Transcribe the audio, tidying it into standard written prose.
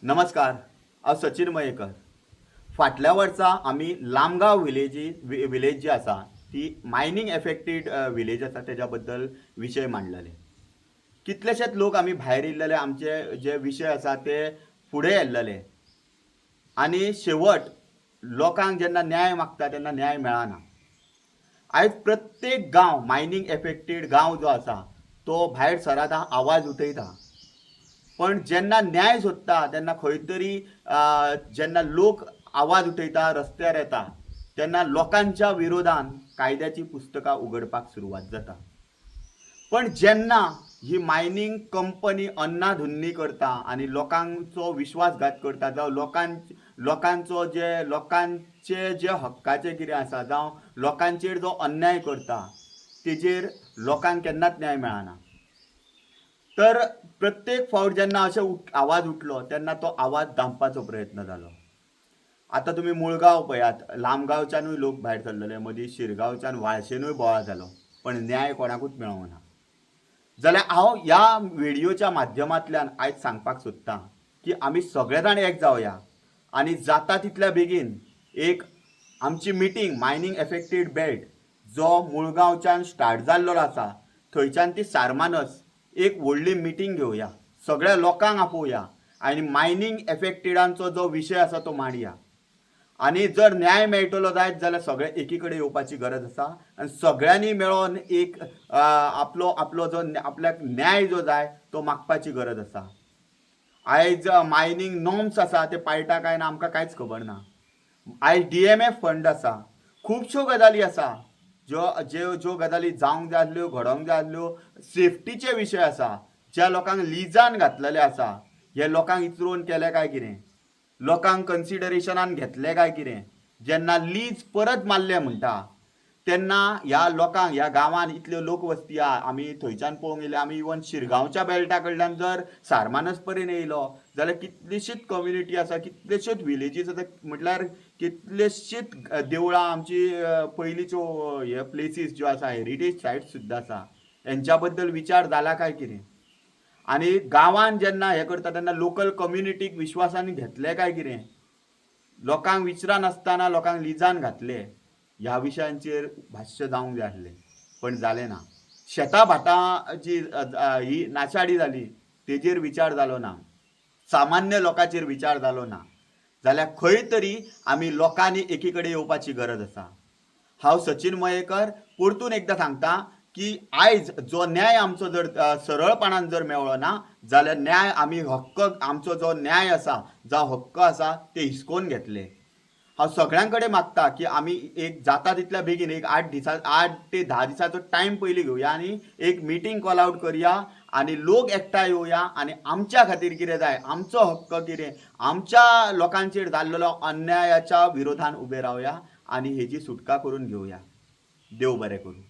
नमस्कार. सचिन मयेकर. फाटल्या वर्सा आमी लामगांव विलेज जी आसा ती मायनींग एफेक्टेड विलेज आसा तेज्या बद्दल विशय मांडलेले. कितलेशेच लोक आमी भायर येयल्लेले आमचे जे विशय आसा ते फुडें व्हेल्लेले आनी शेवट लोकांक जेन्ना न्याय मागता तेन्ना न्याय मेळना. आयज प्रत्येक गांव मायनींग एफेक्टेड गांव जो आसा तो भायर सराता आवाज उठयता. पण जेन्ना न्याय सोदता तेन्ना खंय तरी जेन्ना लोक आवाज उठयता रस्त्यार येता तेन्ना लोकांच्या विरोधान कायद्याची पुस्तकां उगडपाक सुरवात जाता. पण जेन्ना ही मायनींग कंपनी अन्नाधुन्नी करता आनी लोकांचो विश्वासघात करता जावं लोकांचे जे हक्काचें कितें आसा जावं लोकांचेर जो अन्याय करता तेजेर लोकांक केन्नाच न्याय मेळना. तर प्रत्येक फावट जेन्ना अशें आवाज उठलो तेन्ना तो आवाज दामपाचो प्रयत्न जालो. आतां तुमी मुळगांव पळयात, लामगांवच्यानूय लोक भायर सरलेले, मदीं शिरगांवच्यान वाळशेनूय बोवाळ जालो, पण न्याय कोणाकूच मेळोंक ना. जाल्यार हांव ह्या व्हिडियोच्या माध्यमांतल्यान आयज सांगपाक सोदतां की आमी सगळे जाण एक जावया आनी जाता तितल्या बेगीन एक आमची मिटींग मायनींग एफेक्टेड बेल्ट जो मुळगांवच्यान स्टार्ट जाल्लो आसा थंयच्यान ती सारमानस एक व्हडली मिटींग घेवया, सगळ्या लोकांक आपोवया आनी मायनींग एफेक्टेडांचो जो विशय आसा तो मांडया. आनी जर न्याय मेळटलो जायत जाल्यार सगळे एकी कडेन येवपाची गरज आसा आनी सगळ्यांनी मेळोन एक आपलो जो आपल्याक न्याय जो जाय तो मागपाची गरज आसा. आयज मायनींग नॉर्म्स आसा ते पाळटा काय ना आमकां कांयच खबर ना. आयज DMF फंड आसा, खुबश्यो गजाली आसा ज्यो गजाली जावंक जाय आसल्यो, घडोवंक जाय आसल्यो, सेफ्टीचे विशय आसा ज्या लोकांक लिजान घातलेले आसा हे लोकांक इचरोवन केले काय कितें, लोकांक कन्सिडरेशनान घेतले काय कितें. जेन्ना लीज परत मारले म्हणटा तेन्ना ह्या लोकांक ह्या गांवांत इतल्यो लोकवस्ती आहा, आमी थंयच्यान पळोवंक गेले, आमी इवन शिरगांवच्या बेल्टा कडल्यान जर सारमानस पर्यंत येयलो जाल्यार कितलीशीच कम्युनिटी आसा, कितल्योश्योच विलेजीस आसा, म्हटल्यार कितलेशीच देवळां आमची पयलींच्यो हे प्लेसीस ज्यो आसा हेरिटेज सायट्स सुद्दां आसा हेंच्या बद्दल विचार जाला काय कितें. आनी गांवांत जेन्ना हे करता तेन्ना लोकल कम्युनिटीक विश्वासान घेतले काय कितें. लोकांक विचारनासतना लोकांक लिजान घातले ह्या विशयांचेर भाश्य जावंक जाय आसलें, पण जालें ना. शेतां भाटां जी ही नाशाडी जाली तेजेर विचार जालो ना, सामान्य लोकांचेर विचार जालो ना. जाल्यार खंय तरी आमी लोकांनी एकी कडेन येवपाची गरज आसा. हांव सचिन मयेकर परतून एकदां सांगतां की आयज जो न्याय आमचो जर सरळपणान जर मेळ्ळो ना जाल्यार न्याय आमी हक्क आमचो जो न्याय आसा जावं हक्क आसा ते हिसकोवन घेतले. हांव सगळ्यां कडेन मागता की आमी एक जाता तितल्या बेगीन एक 8 ते 10 दिसाचो टायम पयलीं घेवया आनी एक मिटींग कॉल आउट करया आनी लोक एकठांय येवया आनी आमच्या खातीर कितें जाय, आमचो हक्क कितें, आमच्या लोकांचेर जाल्लेलो अन्यायाच्या विरोधान उबे रावया आनी हेजी सुटका करून घेवया. देव बरें करूं.